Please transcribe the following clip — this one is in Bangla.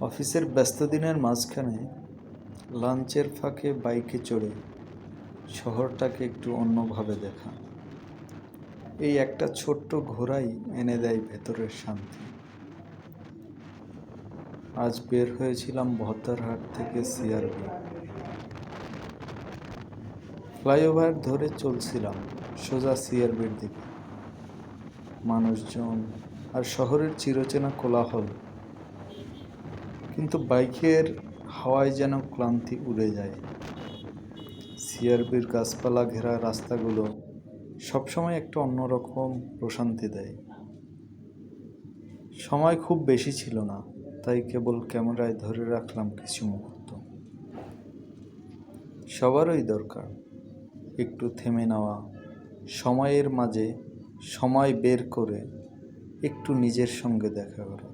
অফিসের ব্যস্ত দিনের মাঝখানে লাঞ্চের ফাঁকে বাইকে চড়ে শহরটাকে একটু অন্যভাবে দেখা, এই একটা ছোট্ট ঘোরাই এনে দেয় ভেতরের শান্তি। আজ বের হয়েছিলাম বহদ্দারহাট থেকে সিআরবি। ফ্লাইওভার ধরে চলছিলাম সোজা সিআরবির দিকে। মানুষজন আর শহরের চিরচেনা কোলাহল, কিন্তু বাইকের হাওয়ায় যেন ক্লান্তি উড়ে যায়। সিআরবির গাছপালা ঘেরা রাস্তাগুলো সবসময় একটা অন্যরকম প্রশান্তি দেয়। সময় খুব বেশি ছিল না, তাই কেবল ক্যামেরায় ধরে রাখলাম কিছু মুহূর্ত। সবারই দরকার একটু থেমে নেওয়া, সময়ের মাঝে সময় বের করে একটু নিজের সঙ্গে দেখা করা।